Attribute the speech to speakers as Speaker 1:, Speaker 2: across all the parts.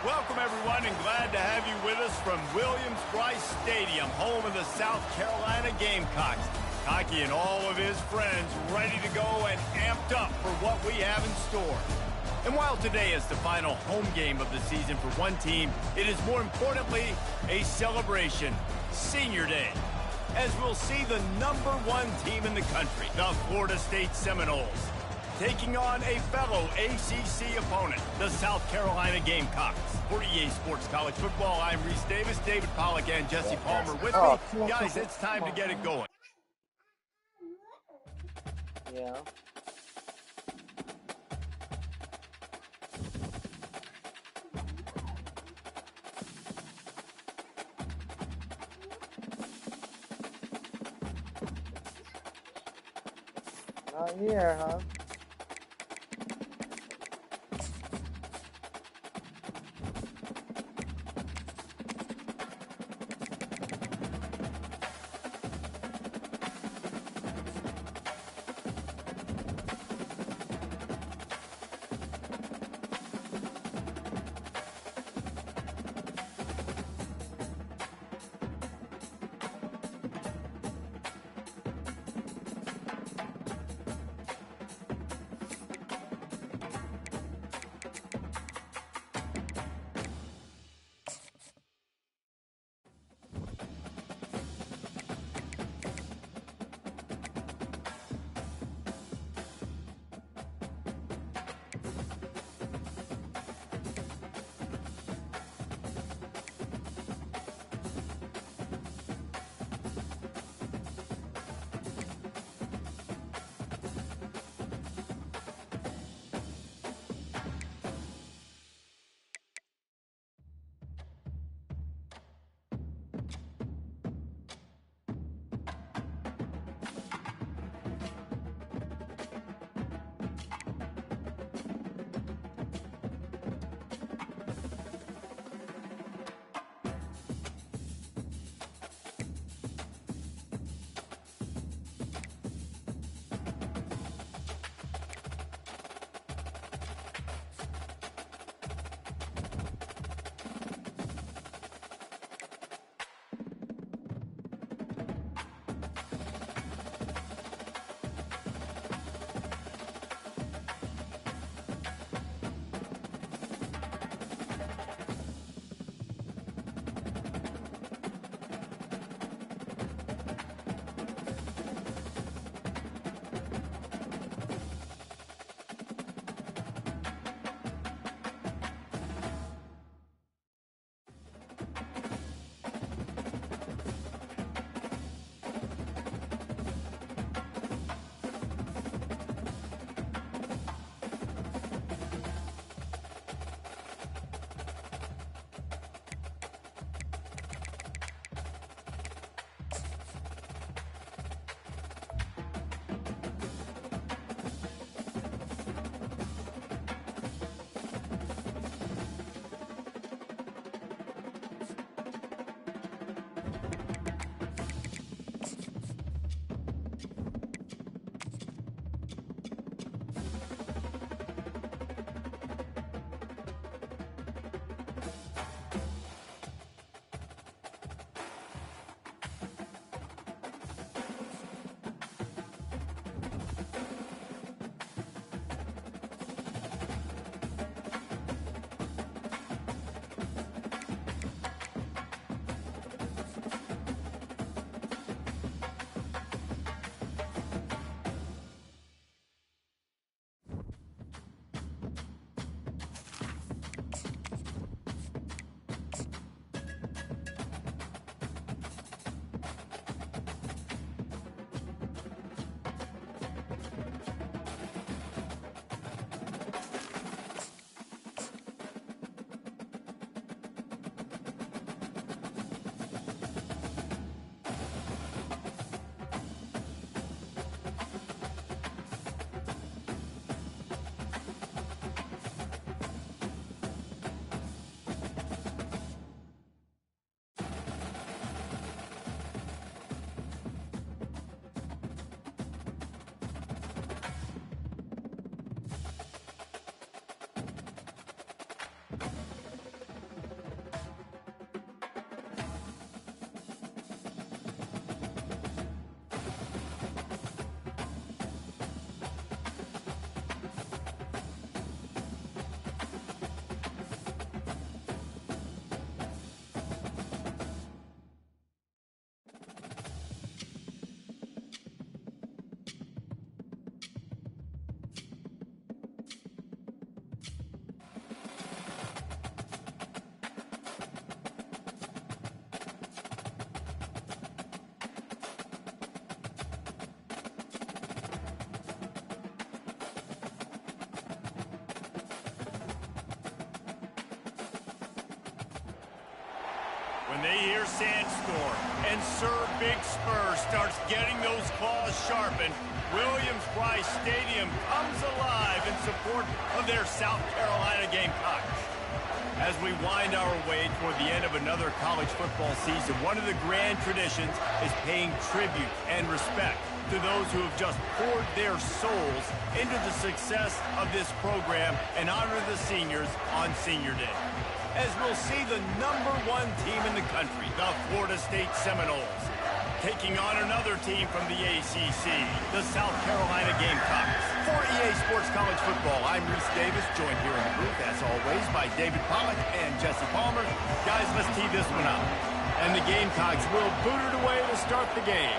Speaker 1: Welcome, everyone, and glad to have you with us from Williams-Brice Stadium, home of the South Carolina Gamecocks. Cocky and all of his friends ready to go and amped up for what we have in store. And while today is the final home game of the season for one team, it is more importantly a celebration, Senior Day, as we'll see the #1 team in the country, the Florida State Seminoles, taking on a fellow ACC opponent, the South Carolina Gamecocks. For EA Sports College Football, I'm Reese Davis, David Pollack, and Jesse Palmer with me. Guys, it's time to get it going.
Speaker 2: Yeah. Not here, huh?
Speaker 1: When they hear Sandstorm and Sir Big Spur starts getting those claws sharpened, Williams-Brice Stadium comes alive in support of their South Carolina Gamecocks. As we wind our way toward the end of another college football season, one of the grand traditions is paying tribute and respect to those who have just poured their souls into the success of this program and honor the seniors on Senior Day. As we'll see the #1 team in the country, the Florida State Seminoles, taking on another team from the ACC, the South Carolina Gamecocks. For EA Sports College Football, I'm Reese Davis, joined here in the booth, as always, by David Pollack and Jesse Palmer. Guys, let's tee this one up. And the Gamecocks will boot it away to start the game.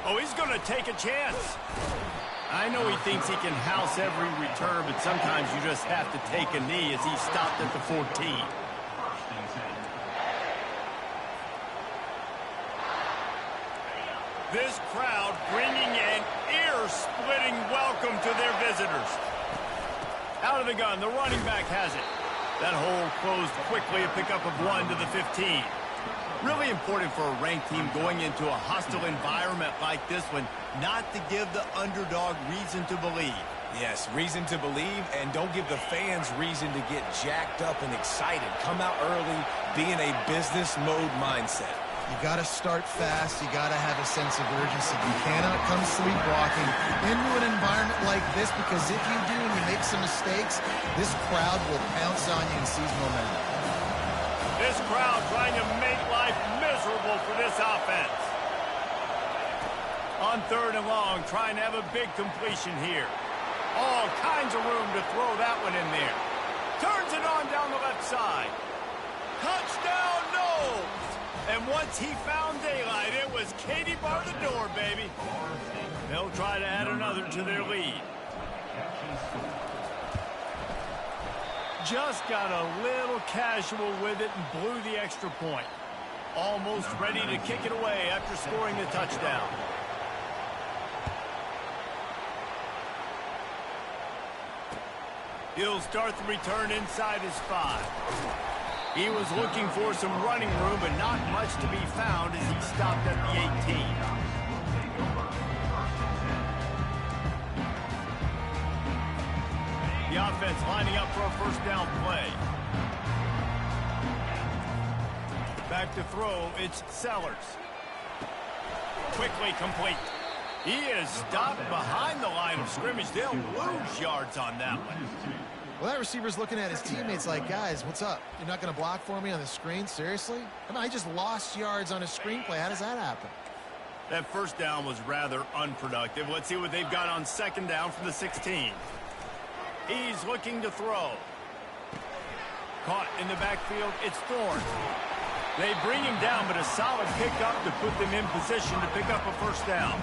Speaker 1: Oh, he's going to take a chance. I know he thinks he can house every return, but sometimes you just have to take a knee as he stopped at the 14. This crowd bringing an ear-splitting welcome to their visitors. Out of the gun, the running back has it. That hole closed quickly, a pickup of 1 to the 15. Really important for a ranked team going into a hostile environment like this one, not to give the underdog reason to believe.
Speaker 3: Yes, reason to believe, and don't give the fans reason to get jacked up and excited. Come out early, be in a business mode mindset.
Speaker 4: You got to start fast. You got to have a sense of urgency. You cannot come sleepwalking into an environment like this, because if you do and you make some mistakes, this crowd will pounce on you and seize momentum.
Speaker 1: This crowd trying to make life miserable for this offense. On 3rd and long, trying to have a big completion here. All kinds of room to throw that one in there. Turns it on down the left side. Touchdown, Noles! And once he found daylight, it was Katie bar the door, baby. They'll try to add another to their lead. Just got a little casual with it and blew the extra point. Almost ready to kick it away after scoring the touchdown. He'll start the return inside his 5. He was looking for some running room, but not much to be found as he stopped at the 18. The offense lining up for a first down play. Back to throw, it's Sellers. Quickly complete. He is stopped behind the line of scrimmage. They'll lose yards on that one.
Speaker 4: Well, that receiver's looking at his teammates like, guys, what's up? You're not going to block for me on the screen? Seriously? I mean, I just lost yards on a screenplay. How does that happen?
Speaker 1: That first down was rather unproductive. Let's see what they've got on 2nd down from the 16. He's looking to throw. Caught in the backfield, it's Thorne. They bring him down, but a solid pickup to put them in position to pick up a first down.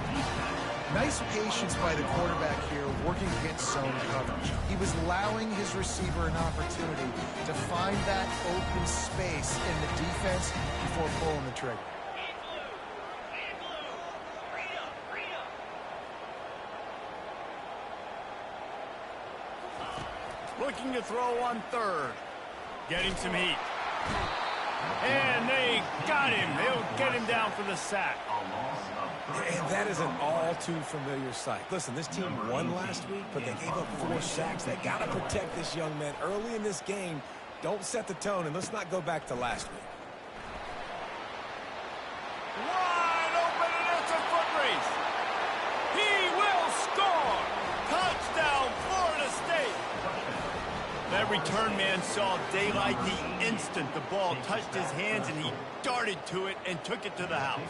Speaker 4: Nice patience by the quarterback here, working against zone coverage. He was allowing his receiver an opportunity to find that open space in the defense before pulling the trigger.
Speaker 1: Looking to throw on 3rd. Getting some heat. And they got him. They'll get him down for the sack.
Speaker 3: And that is an all-too-familiar sight. Listen, this team won last week, but they gave up 4 sacks. They got to protect this young man early in this game. Don't set the tone, and let's not go back to last week.
Speaker 1: Wide open, and it's a foot race. He will score. Touchdown, Florida State. That return man saw daylight the instant the ball touched his hands, and he darted to it and took it to the house.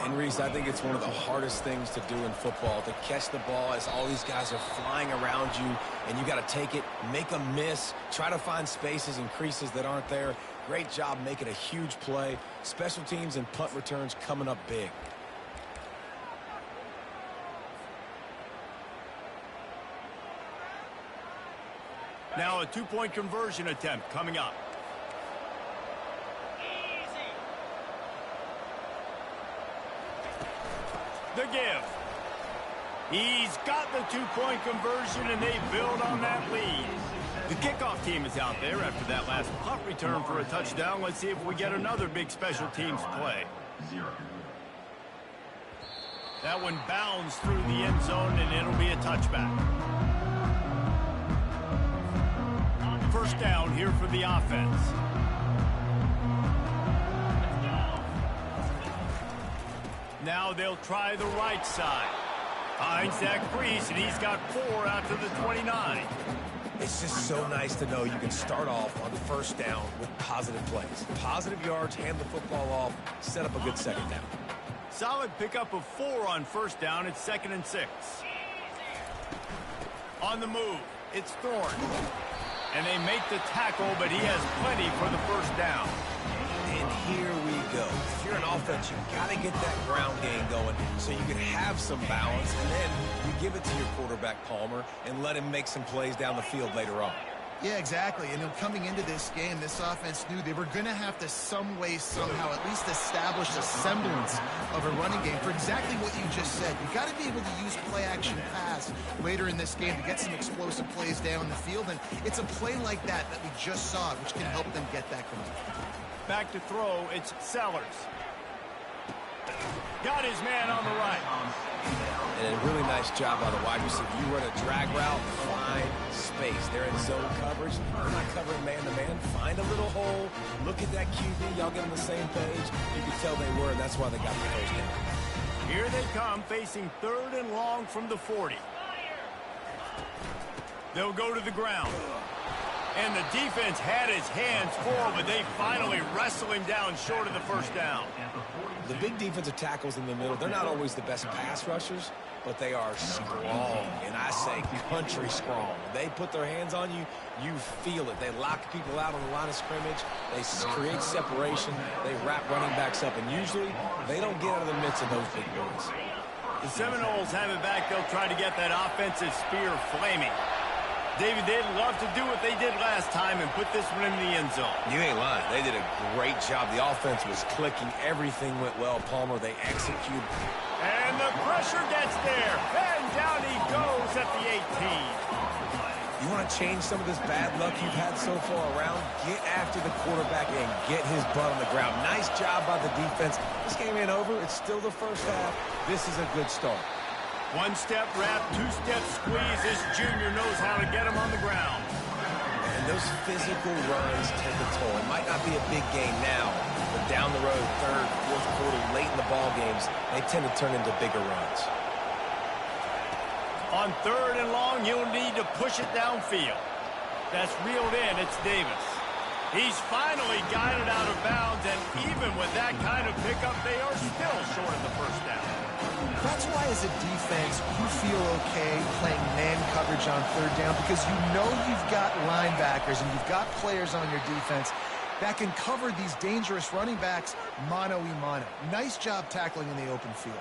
Speaker 3: And, Reese, I think it's one of the hardest things to do in football, to catch the ball as all these guys are flying around you, and you got to take it, make a miss, try to find spaces and creases that aren't there. Great job making a huge play. Special teams and punt returns coming up big.
Speaker 1: Now a 2-point conversion attempt coming up. The give. He's got the 2-point conversion, and they build on that lead. The kickoff team is out there after that last punt return for a touchdown. Let's see if we get another big special teams play. That one bounds through the end zone, and it'll be a touchback. First down here for the offense. Now they'll try the right side. Finds that crease, and he's got 4 out to the 29.
Speaker 3: It's just so nice to know you can start off on first down with positive plays. Positive yards, hand the football off, set up a good second down.
Speaker 1: Solid pickup of 4 on first down. It's 2nd and 6. On the move, it's Thorne. And they make the tackle, but he has plenty for the first down.
Speaker 3: And here we go. If you're an offense, you've got to get that ground game going so you can have some balance, and then you give it to your quarterback, Palmer, and let him make some plays down the field later on.
Speaker 4: Yeah, exactly. And coming into this game, this offense knew they were going to have to some way, somehow, at least establish a semblance of a running game for exactly what you just said. You've got to be able to use play-action pass later in this game to get some explosive plays down the field. And it's a play like that we just saw, which can help them get that going.
Speaker 1: Back to throw, it's Sellers. Got his man on the right.
Speaker 3: And a really nice job by the wide receiver. You run a drag route, find space. They're in zone coverage. They're not covering man-to-man. Find a little hole. Look at that QB. Y'all get on the same page. You can tell they were, and that's why they got the first down.
Speaker 1: Here they come, facing 3rd and long from the 40. They'll go to the ground. And the defense had his hands full, but they finally wrestle him down short of the first down.
Speaker 3: The big defensive tackles in the middle, they're not always the best pass rushers, but they are strong, and I say country strong. They put their hands on you, you feel it. They lock people out on the line of scrimmage. They create separation. They wrap running backs up, and usually they don't get out of the midst of those big boys.
Speaker 1: The Seminoles have it back. They'll try to get that offensive spear flaming. David, they'd love to do what they did last time and put this one in the end zone.
Speaker 3: You ain't lying. They did a great job. The offense was clicking. Everything went well. Palmer, they executed.
Speaker 1: And the pressure gets there. And down he goes at the 18.
Speaker 3: You want to change some of this bad luck you've had so far around? Get after the quarterback and get his butt on the ground. Nice job by the defense. This game ain't over. It's still the first half. This is a good start.
Speaker 1: One-step wrap, two-step squeeze. This junior knows how to get him on the ground.
Speaker 3: And those physical runs take a toll. It might not be a big game now, but down the road, 3rd, 4th quarter, late in the ball games, they tend to turn into bigger runs.
Speaker 1: On 3rd and long, you'll need to push it downfield. That's reeled in. It's Davis. He's finally got it out of bounds, and even with that kind of pickup, they are still short of the first down.
Speaker 4: That's why, as a defense, you feel okay playing man coverage on 3rd down because you know you've got linebackers and you've got players on your defense that can cover these dangerous running backs mano-a-mano. Nice job tackling in the open field.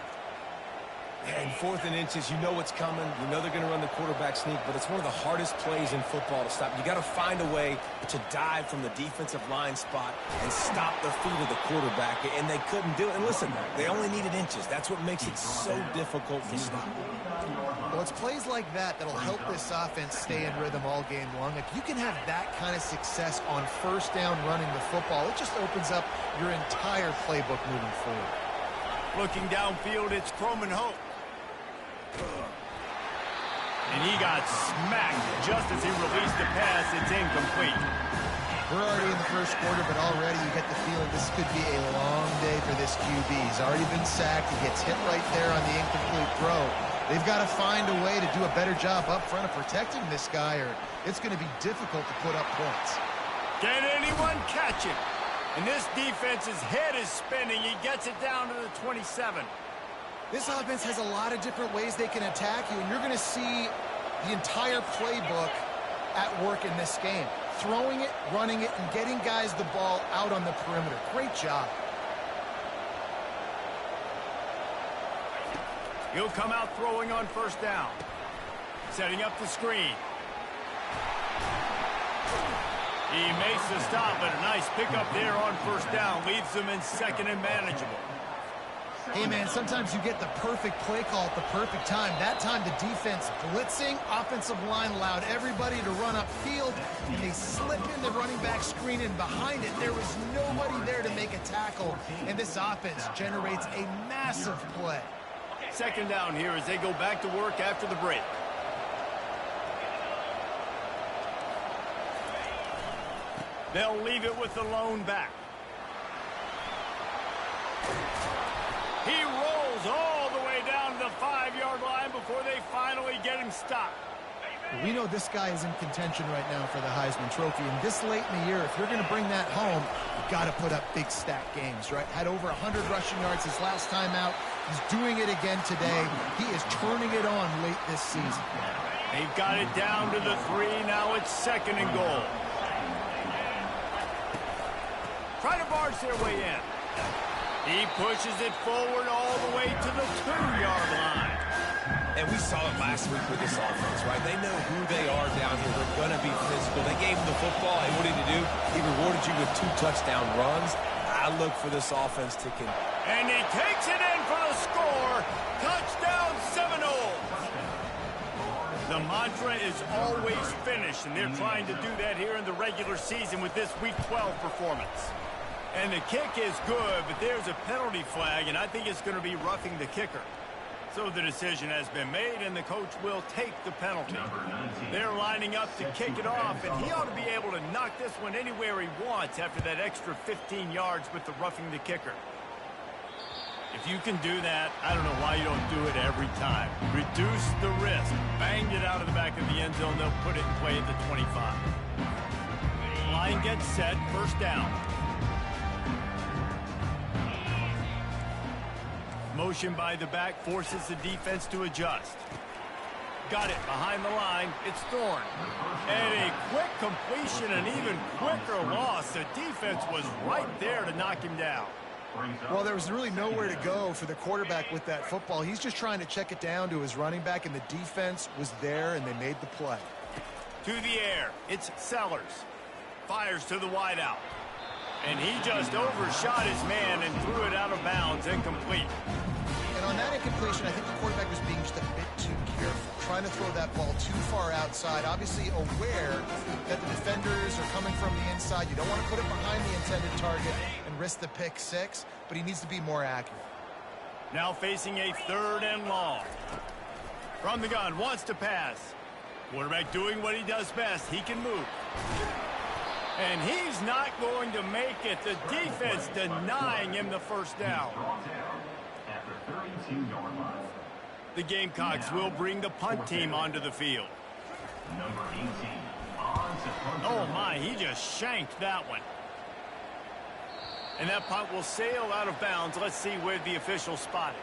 Speaker 3: And 4th and inches, you know what's coming. You know they're going to run the quarterback sneak, but it's one of the hardest plays in football to stop. You got to find a way to dive from the defensive line spot and stop the feet of the quarterback, and they couldn't do it. And listen, they only needed inches. That's what makes it so difficult to stop.
Speaker 4: Well, it's plays like that that'll help this offense stay in rhythm all game long. If you can have that kind of success on first down running the football, it just opens up your entire playbook moving forward.
Speaker 1: Looking downfield, it's Croman Hope. And he got smacked just as he released the pass. It's incomplete.
Speaker 4: We're already in the first quarter, but already you get the feeling this could be a long day for this QB. He's already been sacked. He gets hit right there on the incomplete throw. They've got to find a way to do a better job up front of protecting this guy, or it's going to be difficult to put up points.
Speaker 1: Can anyone catch him? And this defense's head is spinning. He gets it down to the 27.
Speaker 4: This offense has a lot of different ways they can attack you, and you're going to see the entire playbook at work in this game. Throwing it, running it, and getting guys the ball out on the perimeter. Great job.
Speaker 1: He'll come out throwing on first down. Setting up the screen. He makes the stop, but a nice pickup there on first down. Leaves them in 2nd and manageable.
Speaker 4: Hey, man, sometimes you get the perfect play call at the perfect time. That time, the defense blitzing, offensive line allowed everybody to run upfield, and they slip in the running back screen, and behind it, there was nobody there to make a tackle, and this offense generates a massive play.
Speaker 1: Second down here as they go back to work after the break. They'll leave it with the lone back. He rolls all the way down to the 5-yard line before they finally get him stopped.
Speaker 4: We know this guy is in contention right now for the Heisman Trophy, and this late in the year, if you're going to bring that home, you've got to put up big stat games, right? Had over 100 rushing yards his last time out. He's doing it again today. He is turning it on late this season.
Speaker 1: They've got it down to the 3. Now it's 2nd and goal. Try to barge their way in. He pushes it forward all the way to the 2-yard line.
Speaker 3: And we saw it last week with this offense, right? They know who they are down here. They're going to be physical. They gave him the football. And what did he do? He rewarded you with 2 touchdown runs. I look for this offense to
Speaker 1: And he takes it in for the score. Touchdown Seminoles. The mantra is always finish, and they're trying to do that here in the regular season with this Week 12 performance. And the kick is good, but there's a penalty flag, and I think it's going to be roughing the kicker. So the decision has been made, and the coach will take the penalty. They're lining up to kick it off, and he ought to be able to knock this one anywhere he wants after that extra 15 yards with the roughing the kicker. If you can do that, I don't know why you don't do it every time. Reduce the risk. Banged it out of the back of the end zone. They'll put it in play at the 25. Line gets set. First down. Motion by the back forces the defense to adjust. Got it behind the line. It's Thorne. And a quick completion, an even quicker loss. The defense was right there to knock him down.
Speaker 4: Well, there was really nowhere to go for the quarterback with that football. He's just trying to check it down to his running back, and the defense was there, and they made the play.
Speaker 1: To the air. It's Sellers. Fires to the wideout. And he just overshot his man and threw it out of bounds, incomplete.
Speaker 4: And on that incompletion, I think the quarterback was being just a bit too careful, trying to throw that ball too far outside, obviously aware that the defenders are coming from the inside. You don't want to put it behind the intended target and risk the pick 6, but he needs to be more accurate.
Speaker 1: Now facing a 3rd and long. From the gun, wants to pass. Quarterback doing what he does best. He can move. And he's not going to make it. The defense denying him the first down. The Gamecocks will bring the punt team onto the field. Oh my, he just shanked that one. And that punt will sail out of bounds. Let's see where the official spotted.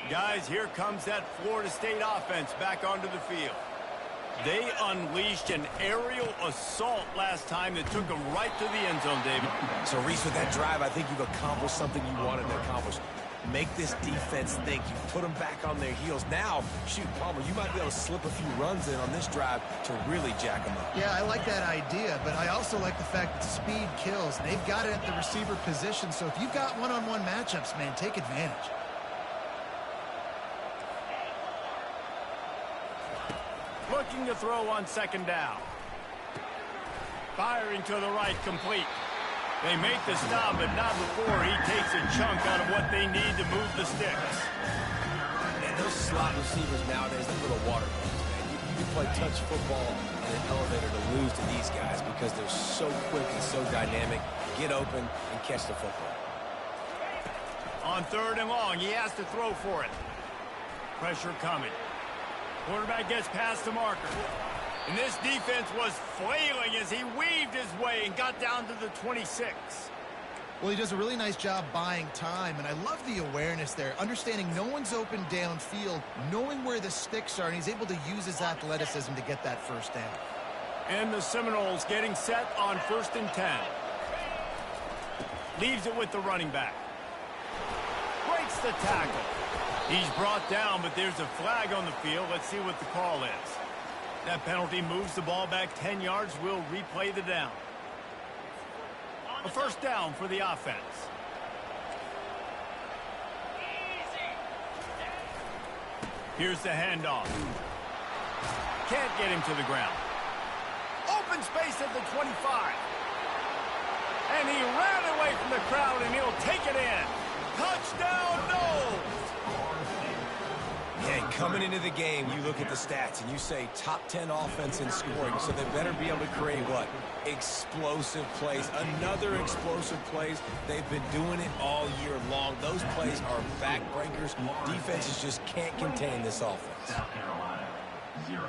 Speaker 1: Guys, here comes that Florida State offense back onto the field. They unleashed an aerial assault last time that took them right to the end zone, David.
Speaker 3: So, Reese, with that drive, I think you've accomplished something you wanted to accomplish. Make this defense think. You put them back on their heels. Now, shoot, Palmer, you might be able to slip a few runs in on this drive to really jack them up.
Speaker 4: Yeah, I like that idea, but I also like the fact that speed kills. And they've got it at the receiver position, so if you've got one-on-one matchups, man, take advantage.
Speaker 1: Looking to throw on 2nd down. Firing to the right, complete. They make the stop, but not before he takes a chunk out of what they need to move the sticks.
Speaker 3: And those slot receivers nowadays, they're little water guns, man. You can play touch football in an elevator to lose to these guys because they're so quick and so dynamic. Get open and catch the football.
Speaker 1: On 3rd and long, he has to throw for it. Pressure coming. Quarterback gets past the marker. And this defense was flailing as he weaved his way and got down to the 26.
Speaker 4: Well, he does a really nice job buying time, and I love the awareness there, understanding no one's open downfield, knowing where the sticks are, and he's able to use his athleticism to get that first down.
Speaker 1: And the Seminoles getting set on 1st and 10. Leaves it with the running back. Breaks the tackle. He's brought down, but there's a flag on the field. Let's see what the call is. That penalty moves the ball back 10 yards. We'll replay the down. A first down for the offense. Here's the handoff. Can't get him to the ground. Open space at the 25. And he ran away from the crowd, and he'll take it in. Touchdown, Knowles!
Speaker 3: Yeah, coming into the game, you look at the stats, and you say top 10 offense in scoring, so they better be able to create what? Explosive plays. Another explosive plays. They've been doing it all year long. Those plays are backbreakers. Defenses just can't contain this offense.
Speaker 5: South Carolina, 0.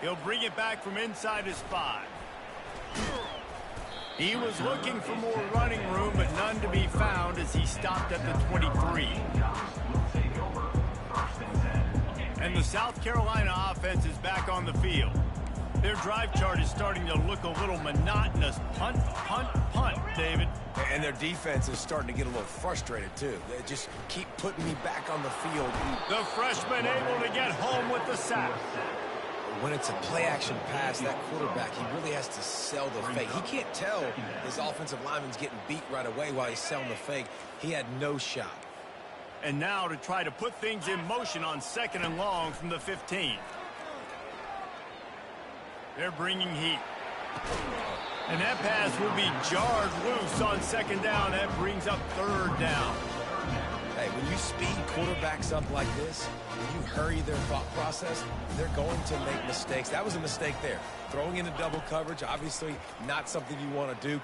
Speaker 1: He'll bring it back from inside his 5. He was looking for more running room, but none to be found as he stopped at the 23. And the South Carolina offense is back on the field. Their drive chart is starting to look a little monotonous. Punt, punt, punt, David.
Speaker 3: And their defense is starting to get a little frustrated, too. They just keep putting me back on the field.
Speaker 1: The freshman able to get home with the sack.
Speaker 3: When it's a play-action pass, that quarterback, he really has to sell the fake. He can't tell his offensive lineman's getting beat right away while he's selling the fake. He had no shot.
Speaker 1: And now to try to put things in motion on 2nd and long from the 15. They're bringing heat. And that pass will be jarred loose on 2nd down. That brings up 3rd down.
Speaker 3: Hey, when you speed quarterbacks up like this, when you hurry their thought process, they're going to make mistakes. That was a mistake there. Throwing into double coverage, obviously not something you want to do.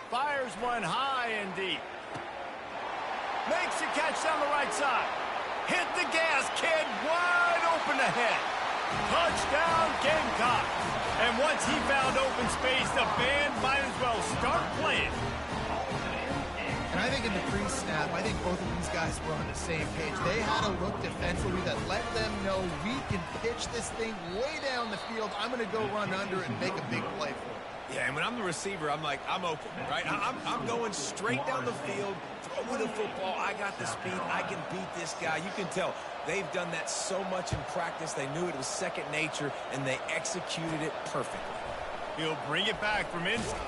Speaker 1: Fires one high and deep. Makes the catch down the right side. Hit the gas, kid. Wide open ahead. Touchdown, Gamecock. And once he found open space, the band might as well start playing.
Speaker 4: And I think in the pre-snap, I think both of these guys were on the same page. They had a look defensively that let them know we can pitch this thing way down the field. I'm going to go run under and make a big play for it.
Speaker 3: Yeah, and when I'm the receiver, I'm like, I'm open, right? I'm going straight down the field, throw me the football. I got the speed. I can beat this guy. You can tell they've done that so much in practice. They knew it was second nature, and they executed it perfectly.
Speaker 1: He'll bring it back from inside.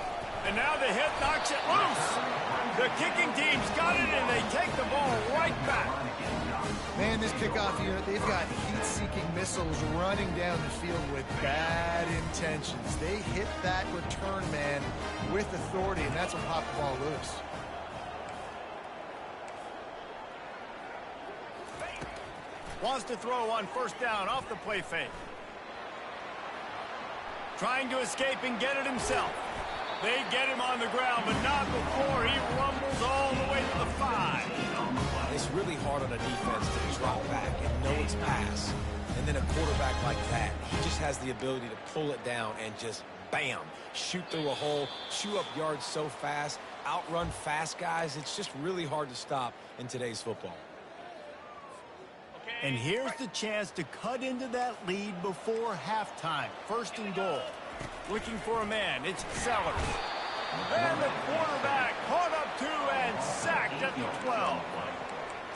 Speaker 1: And now the hit knocks it loose. The kicking team's got it, and they take the ball right back.
Speaker 4: Man, this kickoff unit, they've got heat-seeking missiles running down the field with bad intentions. They hit that return man with authority, and that's what popped the ball loose.
Speaker 1: Wants to throw on 1st down off the play fake. Trying to escape and get it himself. They get him on the ground, but not before he rumbles all the way to the 5.
Speaker 3: It's really hard on a defense to drop back and know it's pass. And then a quarterback like that, he just has the ability to pull it down and just, bam, shoot through a hole, chew up yards so fast, outrun fast guys. It's just really hard to stop in today's football.
Speaker 1: And here's the chance to cut into that lead before halftime. 1st and goal. Looking for a man. It's Sellers. And the quarterback caught up 2 and sacked at the 12.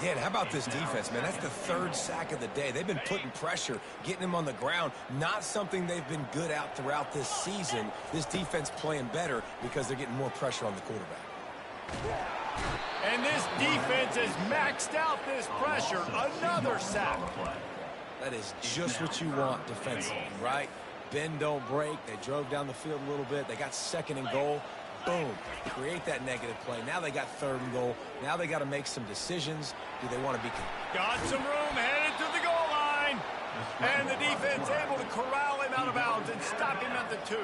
Speaker 3: Yeah, and how about this defense, man? That's the 3rd sack of the day. They've been putting pressure, getting him on the ground. Not something they've been good at throughout this season. This defense playing better because they're getting more pressure on the quarterback.
Speaker 1: And this defense has maxed out this pressure. Another sack.
Speaker 3: That is just what you want defensively, right? Bend, don't break. They drove down the field a little bit. They got 2nd and goal. Boom. Create that negative play. Now they got 3rd and goal. Now they got to make some decisions. Do they want to be...
Speaker 1: Got some room headed to the goal line. And the defense able to corral him out of bounds and stop him at the 2.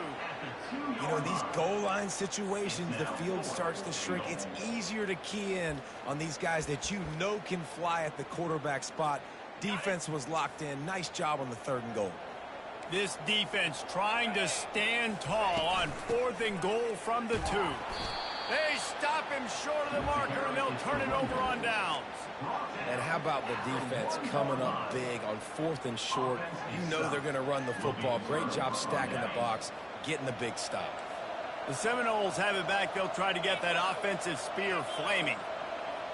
Speaker 3: You know, these goal line situations, the field starts to shrink. It's easier to key in on these guys that you know can fly at the quarterback spot. Defense was locked in. Nice job on the 3rd and goal.
Speaker 1: This defense trying to stand tall on 4th and goal from the 2. They stop him short of the marker, and they'll turn it over on downs.
Speaker 3: And how about the defense coming up big on 4th and short? You know they're going to run the football. Great job stacking the box, getting the big stop.
Speaker 1: The Seminoles have it back. They'll try to get that offensive spear flaming.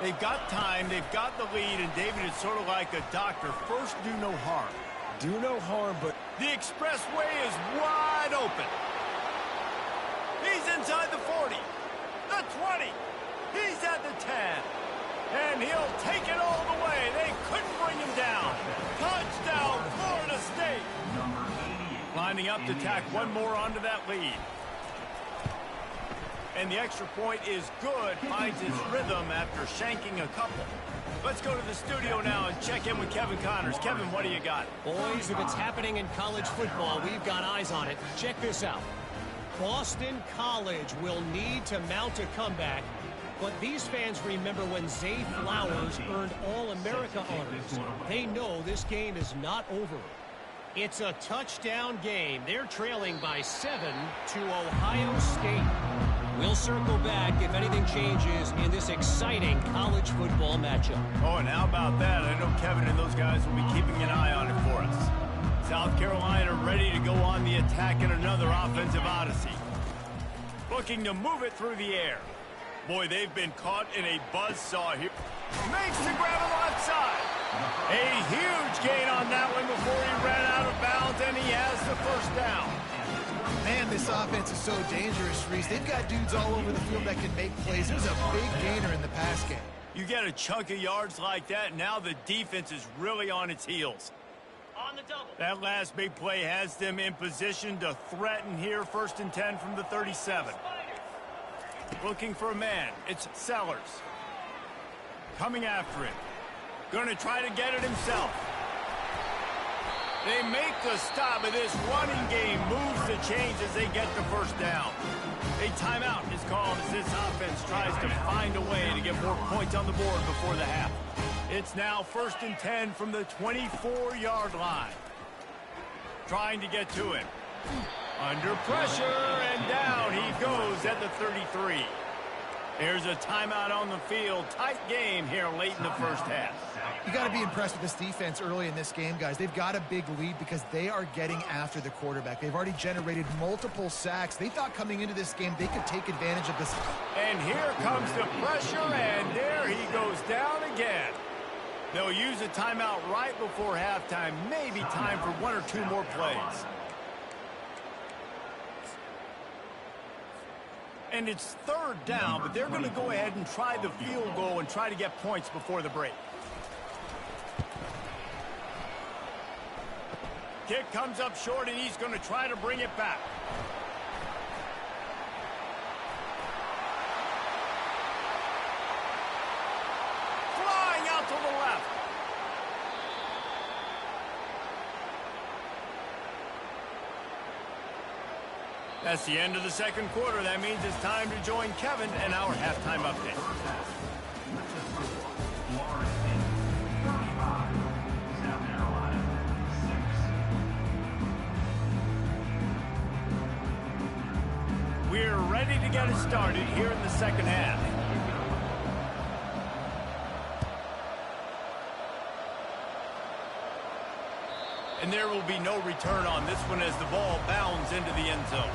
Speaker 1: They've got time. They've got the lead, and David is sort of like a doctor. First, do no harm.
Speaker 3: Do no harm, but...
Speaker 1: The expressway is wide open. He's inside the 40. The 20. He's at the 10. And he'll take it all the way. They couldn't bring him down. Touchdown, Florida State. Lining up to tack one more onto that lead. And the extra point is good. Finds his rhythm after shanking a couple. Let's go to the studio now and check in with Kevin Connors. Kevin, what do you got?
Speaker 6: Boys, if it's happening in college football, we've got eyes on it. Check this out. Boston College will need to mount a comeback, but these fans remember when Zay Flowers earned All-America honors. They know this game is not over. It's a touchdown game. They're trailing by 7 to Ohio State. We'll circle back if anything changes in this exciting college football matchup.
Speaker 1: Oh, and how about that? I know Kevin and those guys will be keeping an eye on it for us. South Carolina ready to go on the attack in another offensive odyssey. Looking to move it through the air. Boy, they've been caught in a buzzsaw here. Makes the grab on the left side. A huge gain on that one before he ran out of bounds, and he has the first down.
Speaker 4: Man, this offense is so dangerous, Reese. They've got dudes all over the field that can make plays. It was a big gainer in the pass game.
Speaker 1: You get a chunk of yards like that, now the defense is really on its heels.
Speaker 6: On the double.
Speaker 1: That last big play has them in position to threaten here, 1st and 10 from the 37. Looking for a man. It's Sellers. Coming after it. Going to try to get it himself. They make the stop, but this running game moves the chains as they get the first down. A timeout is called as this offense tries to find a way to get more points on the board before the half. It's now 1st and 10 from the 24-yard line. Trying to get to it. Under pressure, and down he goes at the 33. There's a timeout on the field. Tight game here late in the first half.
Speaker 4: You got to be impressed with this defense early in this game, guys. They've got a big lead because they are getting after the quarterback. They've already generated multiple sacks. They thought coming into this game they could take advantage of this.
Speaker 1: And here comes the pressure, and there he goes down again. They'll use a timeout right before halftime. Maybe time for 1 or 2 more plays. And it's 3rd down, but they're going to go ahead and try the field goal and try to get points before the break. Kick comes up short, and he's going to try to bring it back. Flying out to the left. That's the end of the second quarter. That means it's time to join Kevin and our halftime update. We're ready to get it started here in the second half. And there will be no return on this one as the ball bounds into the end zone.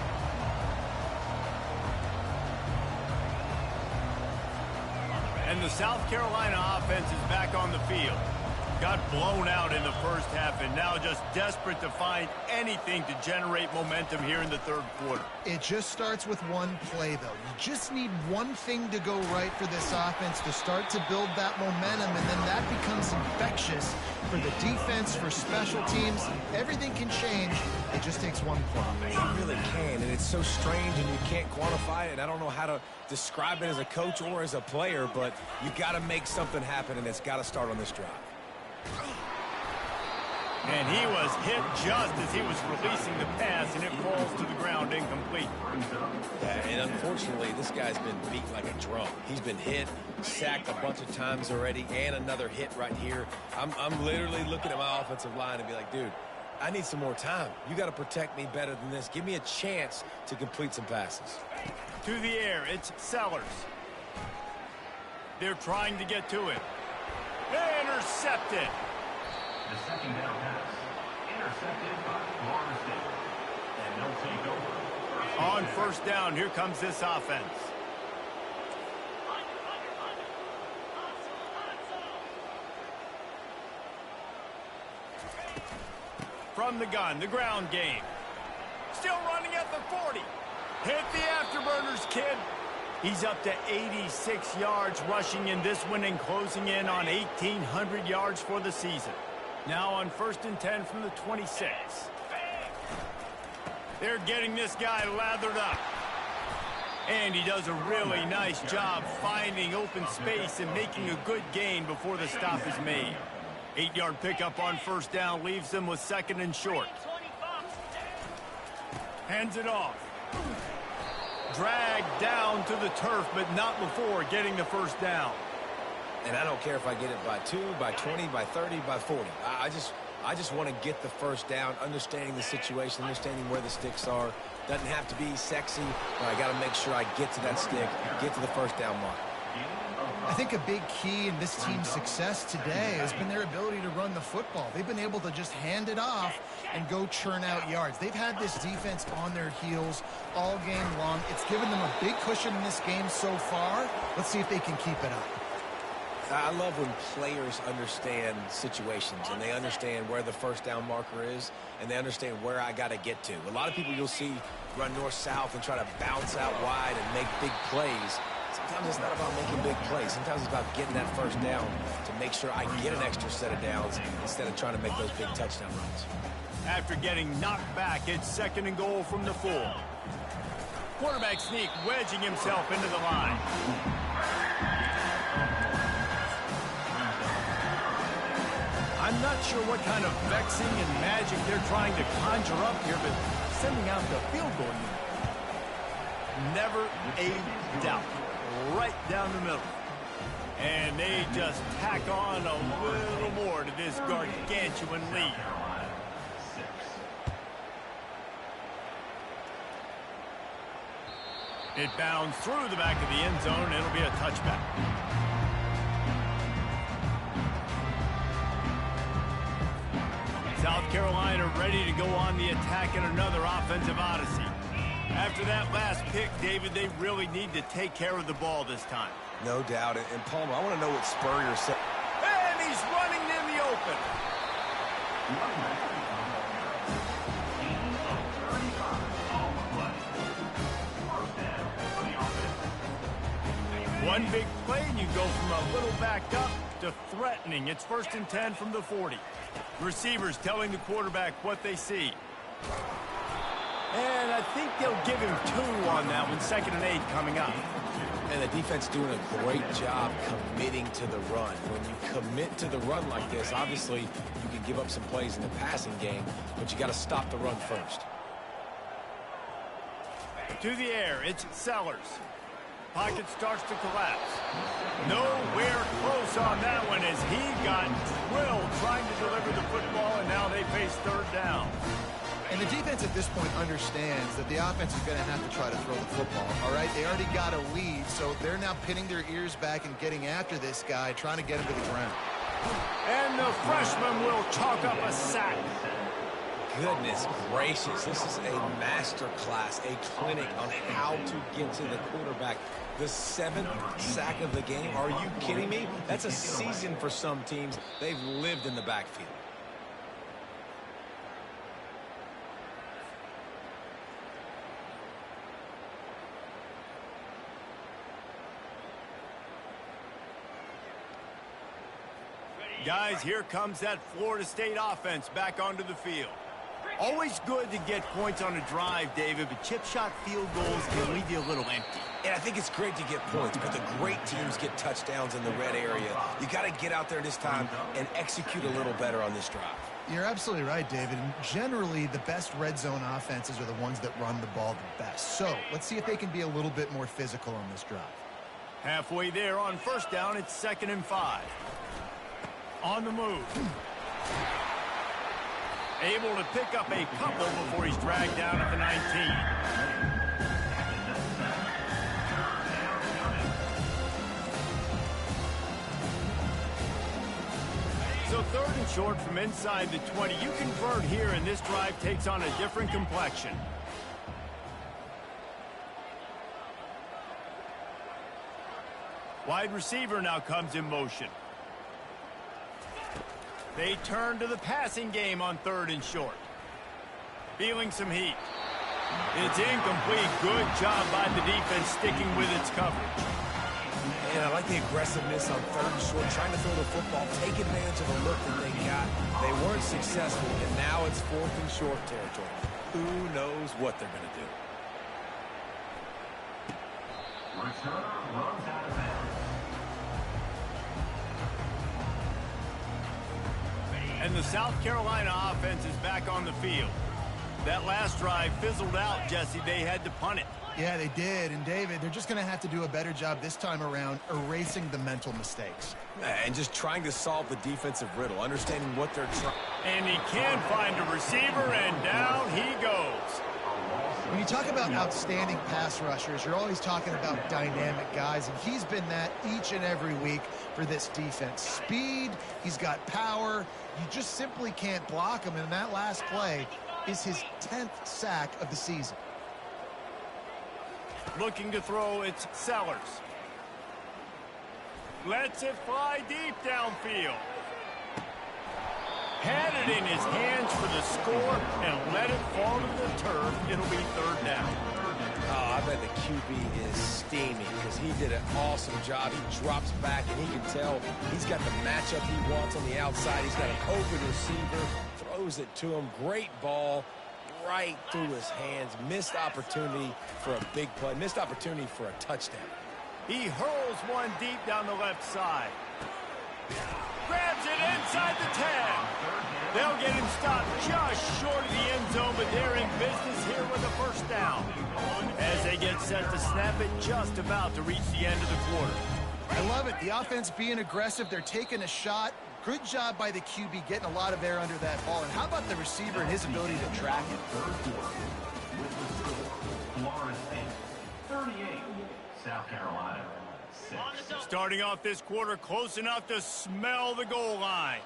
Speaker 1: And the South Carolina offense is back on the field. Got blown out in the first half and now just desperate to find anything to generate momentum here in the third quarter.
Speaker 4: It just starts with one play, though. You just need one thing to go right for this offense to start to build that momentum, and then that becomes infectious for the defense, for special teams. Everything can change. It just takes one play.
Speaker 3: It really can, and it's so strange, and you can't quantify it. I don't know how to describe it as a coach or as a player, but you got to make something happen, and it's got to start on this drive.
Speaker 1: And he was hit just as he was releasing the pass, and it falls to the ground incomplete.
Speaker 3: Yeah, and unfortunately, this guy's been beat like a drum. He's been hit, sacked a bunch of times already, and another hit right here. I'm literally looking at my offensive line and be like, dude, I need some more time. You got to protect me better than this. Give me a chance to complete some passes.
Speaker 1: To the air, it's Sellers. They're trying to get to it. Intercepted.
Speaker 5: The second down pass, intercepted by Florida State. And they'll take over.
Speaker 1: On first down, here comes this offense. From the gun, the ground game. Still running at the 40. Hit the afterburners, kid. He's up to 86 yards rushing in this one and closing in on 1,800 yards for the season. Now on 1st and 10 from the 26. They're getting this guy lathered up. And he does a really nice job finding open space and making a good gain before the stop is made. 8-yard pickup on 1st down leaves them with 2nd and short. Hands it off. Dragged down to the turf, but not before getting the 1st down.
Speaker 3: And I don't care if I get it by 2, by 20, by 30, by 40. I just want to get the 1st down, understanding the situation, understanding where the sticks are. Doesn't have to be sexy, but I got to make sure I get to that stick, get to the 1st down mark.
Speaker 4: I think a big key in this team's success today has been their ability to run the football. They've been able to just hand it off and go churn out yards. They've had this defense on their heels all game long. It's given them a big cushion in this game so far. Let's see if they can keep it up.
Speaker 3: I love when players understand situations and they understand where the 1st down marker is and they understand where I got to get to. A lot of people you'll see run north-south and try to bounce out wide and make big plays. Sometimes it's not about making big plays. Sometimes it's about getting that 1st down to make sure I get an extra set of downs instead of trying to make those big touchdown runs.
Speaker 1: After getting knocked back, it's 2nd and goal from the 4. Quarterback sneak wedging himself into the line. I'm not sure what kind of vexing and magic they're trying to conjure up here, but sending out the field goal unit. Never a doubt. Right down the middle. And they just tack on a little more to this gargantuan lead. It bounds through the back of the end zone. It'll be a touchback. South Carolina ready to go on the attack in another offensive odyssey. After that last pick, David, they really need to take care of the ball this time.
Speaker 3: No doubt. And Palmer, I want to know what Spurrier said.
Speaker 1: And he's running in the open. One big play, and you go from a little backed up to threatening. It's 1st and 10 from the 40. Receivers telling the quarterback what they see. And I think they'll give him 2 on that one. 2nd and 8 coming up.
Speaker 3: And the defense doing a great job committing to the run. When you commit to the run like this, obviously you can give up some plays in the passing game, but you got to stop the run first.
Speaker 1: To the air, it's Sellers. Pocket starts to collapse. Nowhere close on that one as he got drilled trying to deliver the football, and now they face 3rd down.
Speaker 4: And the defense at this point understands that the offense is going to have to try to throw the football, all right? They already got a lead, so they're now pinning their ears back and getting after this guy, trying to get him to the ground.
Speaker 1: And the freshman will chalk up a sack.
Speaker 3: Goodness gracious, this is a master class, a clinic on how to get to the quarterback. The 7th sack of the game, are you kidding me? That's a season for some teams. They've lived in the backfield.
Speaker 1: Guys, here comes that Florida State offense back onto the field. Always good to get points on a drive, David, but chip shot field goals can leave you a little empty.
Speaker 3: And I think it's great to get points, but the great teams get touchdowns in the red area. You got to get out there this time and execute a little better on this drive.
Speaker 4: You're absolutely right, David. And generally, the best red zone offenses are the ones that run the ball the best. So let's see if they can be a little bit more physical on this drive.
Speaker 1: Halfway there on 1st down, it's 2nd and 5. On the move. Able to pick up a couple before he's dragged down at the 19. So 3rd and short from inside the 20. You convert here, and this drive takes on a different complexion. Wide receiver now comes in motion. They turn to the passing game on 3rd and short. Feeling some heat. It's incomplete. Good job by the defense sticking with its coverage.
Speaker 3: And I like the aggressiveness on 3rd and short, trying to throw the football, take advantage of the look that they got. They weren't successful, and now it's 4th and short territory. Who knows what they're going to do?
Speaker 5: Returner runs out of bounds.
Speaker 1: And the South Carolina offense is back on the field. That last drive fizzled out, Jesse. They had to punt it.
Speaker 4: Yeah, they did. And, David, they're just going to have to do a better job this time around erasing the mental mistakes.
Speaker 3: And just trying to solve the defensive riddle, understanding what they're trying.
Speaker 1: And he can find a receiver, and down he goes.
Speaker 4: When you talk about outstanding pass rushers, you're always talking about dynamic guys, and he's been that each and every week for this defense. Speed, he's got power. You just simply can't block him, and that last play is his 10th sack of the season.
Speaker 1: Looking to throw, it's Sellers. Lets it fly deep downfield. Had it in his hands for the score and let it fall to the turf. It'll be 3rd down.
Speaker 3: Oh, I bet the QB is steaming because he did an awesome job. He drops back, and he can tell he's got the matchup he wants on the outside. He's got an open receiver, throws it to him. Great ball right through his hands. Missed opportunity for a big play. Missed opportunity for a touchdown.
Speaker 1: He hurls one deep down the left side. Grabs it inside the 10. They'll get him stopped just short of the end zone, but they're in business here with a 1st down. As they get set to snap it, just about to reach the end of the quarter.
Speaker 4: I love it. The offense being aggressive. They're taking a shot. Good job by the QB getting a lot of air under that ball. And how about the receiver and his ability to track it?
Speaker 5: Florida State, 38. South Carolina, 6.
Speaker 1: Starting off this quarter, close enough to smell the goal line.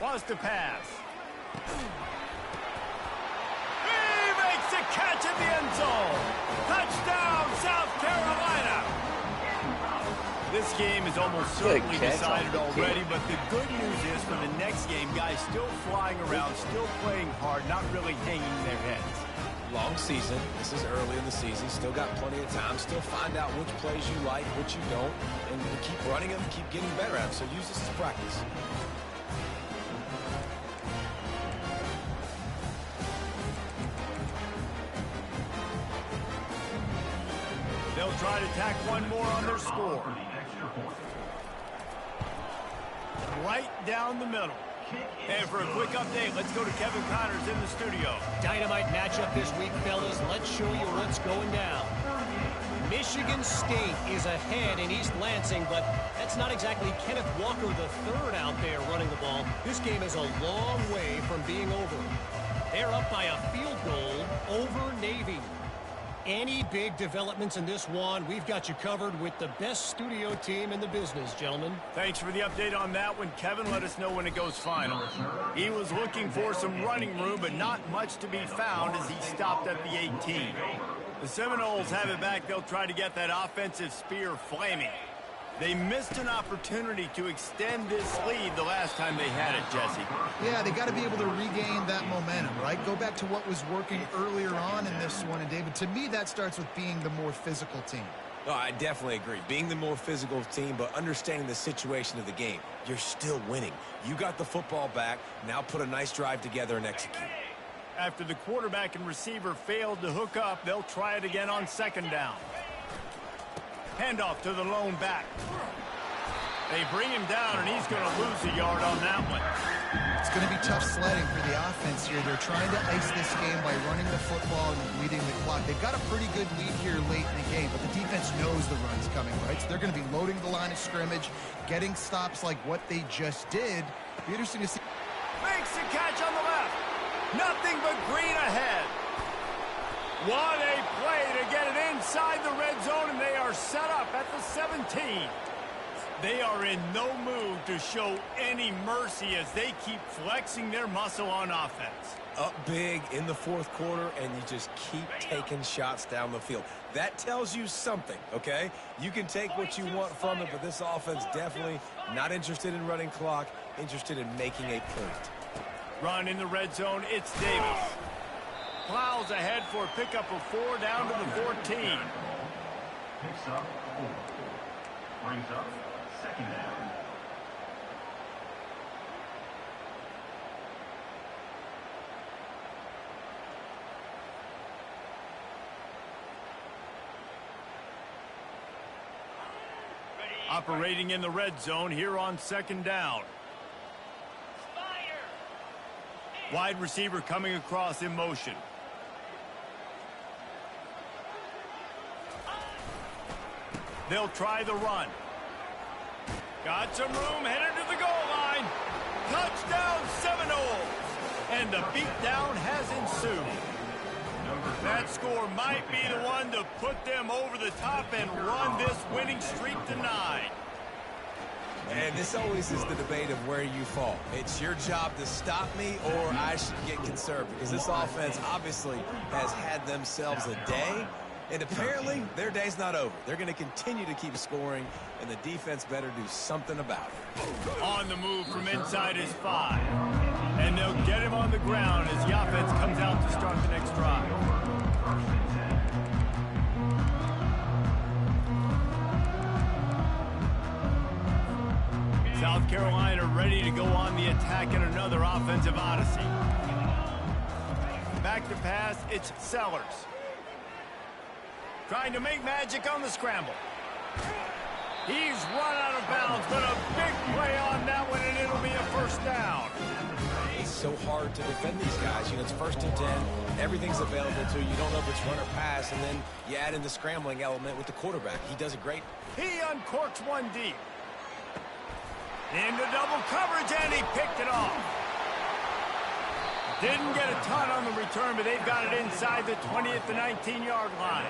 Speaker 1: Wants to pass. He makes the catch in the end zone. Touchdown, South Carolina. This game is almost certainly decided already, but the good news is for the next game, guys still flying around, still playing hard, not really hanging their heads.
Speaker 3: Long season. This is early in the season. Still got plenty of time. Still find out which plays you like, which you don't, and keep running them, keep getting better at them. So use this as practice.
Speaker 1: They'll try to tack one more on their score. Right down the middle. And for a quick update, let's go to Kevin Connors in the studio.
Speaker 6: Dynamite matchup this week, fellas. Let's show you what's going down. Michigan State is ahead in East Lansing, but that's not exactly Kenneth Walker III out there running the ball. This game is a long way from being over. They're up by a field goal over Navy. Any big developments in this one, we've got you covered with the best studio team in the business, gentlemen.
Speaker 1: Thanks for the update on that one, Kevin. Let us know when it goes final. He was looking for some running room, but not much to be found as he stopped at the 18. The Seminoles have it back. They'll try to get that offensive spear flaming. They missed an opportunity to extend this lead the last time they had it, Jesse.
Speaker 4: Yeah, they got to be able to regain that momentum, right? Go back to what was working earlier on in this one. And, David, to me, that starts with being the more physical team.
Speaker 3: No, I definitely agree. Being the more physical team, but understanding the situation of the game. You're still winning. You got the football back. Now put a nice drive together and execute.
Speaker 1: After the quarterback and receiver failed to hook up, they'll try it again on 2nd down. Handoff to the lone back. They bring him down, and he's going to lose a yard on that one.
Speaker 4: It's going to be tough sledding for the offense here. They're trying to ice this game by running the football and leading the clock. They've got a pretty good lead here late in the game, but the defense knows the run's coming, right? So they're going to be loading the line of scrimmage, getting stops like what they just did. Be interesting to see.
Speaker 1: Makes the catch on the left. Nothing but green ahead. What a play to get it inside the red zone, and they are set up at the 17. They are in no mood to show any mercy as they keep flexing their muscle on offense.
Speaker 3: Up big in the 4th quarter, and you just keep taking shots down the field. That tells you something, okay? You can take what you want from it, but this offense definitely not interested in running clock, interested in making a point.
Speaker 1: Run in the red zone, it's Davis. plows ahead for a pickup of 4 down to the 14.
Speaker 5: Picks up 4. Brings up 2nd down.
Speaker 1: Operating in the red zone here on 2nd down. Wide receiver coming across in motion. They'll try the run. Got some room, headed to the goal line. Touchdown Seminoles. And the beatdown has ensued. That score might be the one to put them over the top and run this winning streak to 9.
Speaker 3: And this always is the debate of where you fall. It's your job to stop me or I should get conserved, because this offense obviously has had themselves a day, and apparently their day's not over. They're going to continue to keep scoring, and the defense better do something about it.
Speaker 1: On the move from inside is 5. And they'll get him on the ground as the offense comes out to start the next drive. South Carolina ready to go on the attack in another offensive odyssey. Back to pass, it's Sellers. Trying to make magic on the scramble. He's run out of bounds, but a big play on that one, and it'll be a 1st down.
Speaker 3: It's so hard to defend these guys. You know, it's 1st and 10. Everything's available to you. You don't know if it's run or pass, and then you add in the scrambling element with the quarterback. He does it great.
Speaker 1: He uncorks one deep. Into double coverage, and he picked it off. Didn't get a ton on the return, but they've got it inside the 20 at the 19-yard line.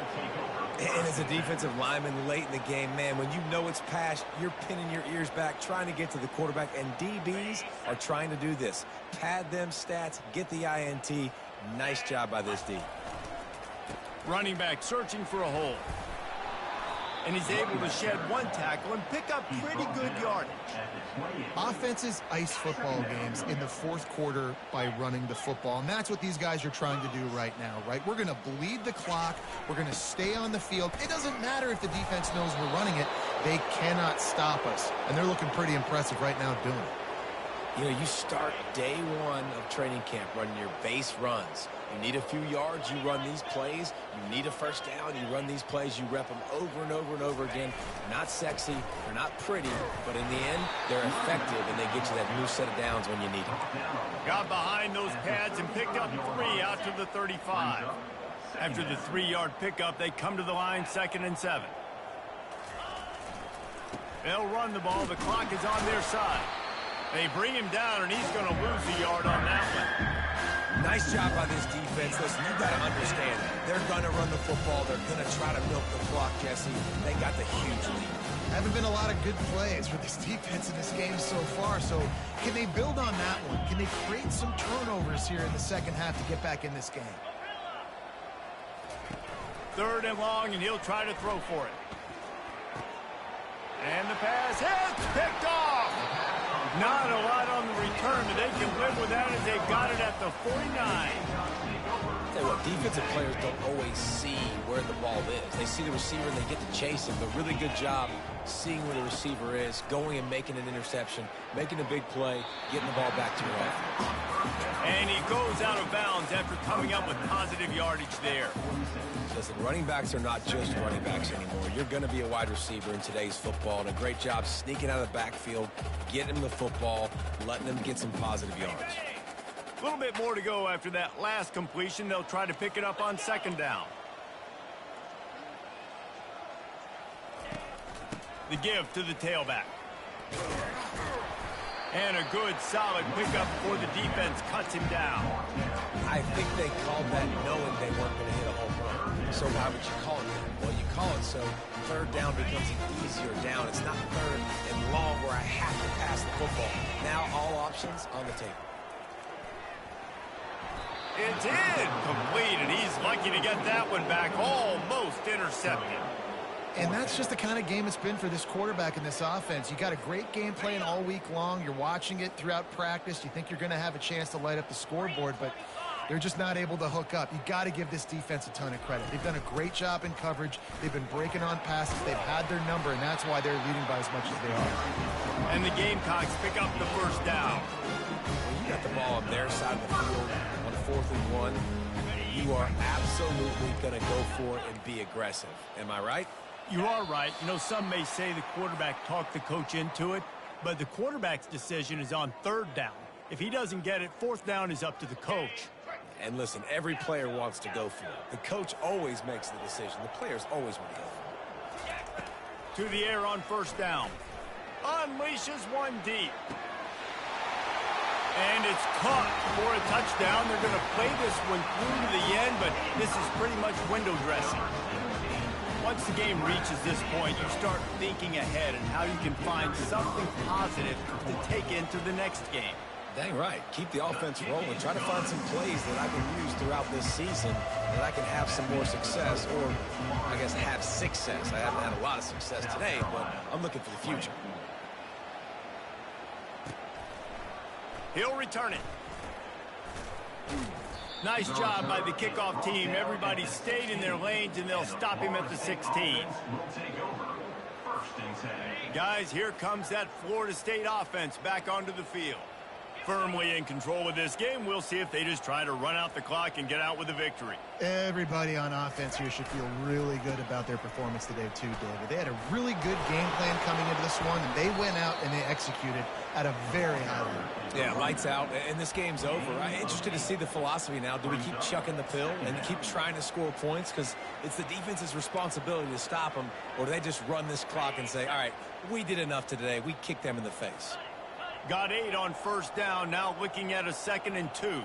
Speaker 3: And as a defensive lineman late in the game, man, when you know it's pass, you're pinning your ears back, trying to get to the quarterback, and DBs are trying to do this. Pad them stats, get the INT. Nice job by this D.
Speaker 1: Running back searching for a hole. And he's able to shed one tackle and pick up pretty good yardage.
Speaker 4: Offenses ice football games in the 4th quarter by running the football, and that's what these guys are trying to do right now, right? We're going to bleed the clock. We're going to stay on the field. It doesn't matter if the defense knows we're running it. They cannot stop us, and they're looking pretty impressive right now doing it.
Speaker 3: You know, you start day 1 of training camp running your base runs. You need a few yards, you run these plays. You need a 1st down, you run these plays. You rep them over and over and over again. They're not sexy, they're not pretty, but in the end, they're effective, and they get you that new set of downs when you need them.
Speaker 1: Got behind those pads and picked up 3 out to the 35. After the 3-yard pickup, they come to the line 2nd and 7. They'll run the ball. The clock is on their side. They bring him down, and he's going to lose a yard on that one.
Speaker 3: Nice job by this defense. Listen, you got to understand, they're going to run the football. They're going to try to milk the clock, Jesse. They got the huge lead.
Speaker 4: Haven't been a lot of good plays for this defense in this game so far, so can they build on that one? Can they create some turnovers here in the 2nd half to get back in this game?
Speaker 1: 3rd and long, and he'll try to throw for it. And the pass hits, picked off. Not a lot on the return, but they can live with that as they've got it at the 49.
Speaker 3: Tell you what, defensive players don't always see where the ball is. They see the receiver and they get to chase him. But really good job seeing where the receiver is, going and making an interception, making a big play, getting the ball back to your offense.
Speaker 1: And he goes out of bounds after coming up with positive yardage there.
Speaker 3: Listen, running backs are not just running backs anymore. You're going to be a wide receiver in today's football, and a great job sneaking out of the backfield, getting them the football, letting them get some positive yards.
Speaker 1: A little bit more to go after that last completion. They'll try to pick it up on 2nd down. The give to the tailback. And a good, solid pickup before the defense cuts him down.
Speaker 3: I think they called that knowing they weren't going to hit a home run. So why would you call it that? Well, you call it so 3rd down becomes an easier down. It's not 3rd and long where I have to pass the football. Now all options on the table.
Speaker 1: It's incomplete, and he's lucky to get that one back. Almost intercepted.
Speaker 4: And that's just the kind of game it's been for this quarterback in this offense. You got a great game plan all week long. You're watching it throughout practice. You think you're going to have a chance to light up the scoreboard, but They're just not able to hook up. You got to give this defense a ton of credit. They've done a great job in coverage. They've been breaking on passes. They've had their number, and that's why they're leading by as much as they are.
Speaker 1: And the Gamecocks pick up the first down.
Speaker 3: When you got the ball on their side of the field on 4th and 1, you are absolutely going to go for it and be aggressive. Am I right?
Speaker 1: You are right. You know, some may say the quarterback talked the coach into it, but the quarterback's decision is on 3rd down. If he doesn't get it, 4th down is up to the coach.
Speaker 3: And listen, every player wants to go for it. The coach always makes the decision. The players always want to go for it.
Speaker 1: To the air on 1st down. Unleashes one deep. And it's caught for a touchdown. They're going to play this one through to the end, but this is pretty much window dressing. Once the game reaches this point, you start thinking ahead and how you can find something positive to take into the next game.
Speaker 3: Dang right. Keep the offense rolling. Try to find some plays that I can use throughout this season that I can have some more success, or I guess have success. I haven't had a lot of success today, but I'm looking for the future.
Speaker 1: He'll return it. Nice job by the kickoff team. Everybody stayed in their lanes, and they'll stop him at the 16. Guys, here comes that Florida State offense back onto the field. Firmly in control of this game. We'll see if they just try to run out the clock and get out with a victory.
Speaker 4: Everybody on offense here should feel really good about their performance today too, David. They had a really good game plan coming into this one, and they went out and they executed at a very high level.
Speaker 3: Yeah, lights out, and this game's over. I'm interested to see the philosophy now. Do we keep chucking the pill and keep trying to score points because it's the defense's responsibility to stop them, or do they just run this clock and say, all right, we did enough today. We kicked them in the face.
Speaker 1: Got 8 on 1st down, now looking at a 2nd and 2.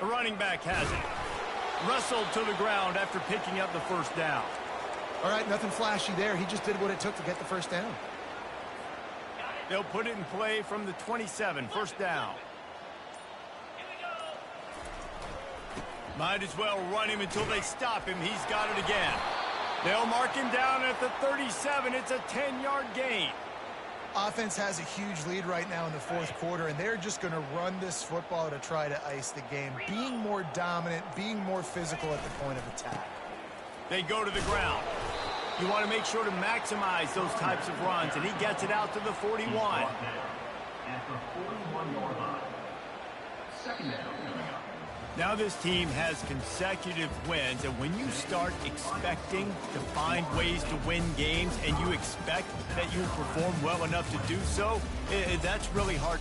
Speaker 1: The running back has it. Wrestled to the ground after picking up the 1st down.
Speaker 4: All right, nothing flashy there. He just did what it took to get the 1st down.
Speaker 1: They'll put it in play from the 27, 1st down. Might as well run him until they stop him. He's got it again. They'll mark him down at the 37. It's a 10-yard gain.
Speaker 4: Offense has a huge lead right now in the 4th quarter, and they're just going to run this football to try to ice the game, being more dominant, being more physical at the point of attack.
Speaker 1: They go to the ground. You want to make sure to maximize those types of runs, and he gets it out to the 41.
Speaker 5: At the 41-yard line. 2nd down coming up.
Speaker 1: Now this team has consecutive wins, and when you start expecting to find ways to win games and you expect that you perform well enough to do so, that's really hard.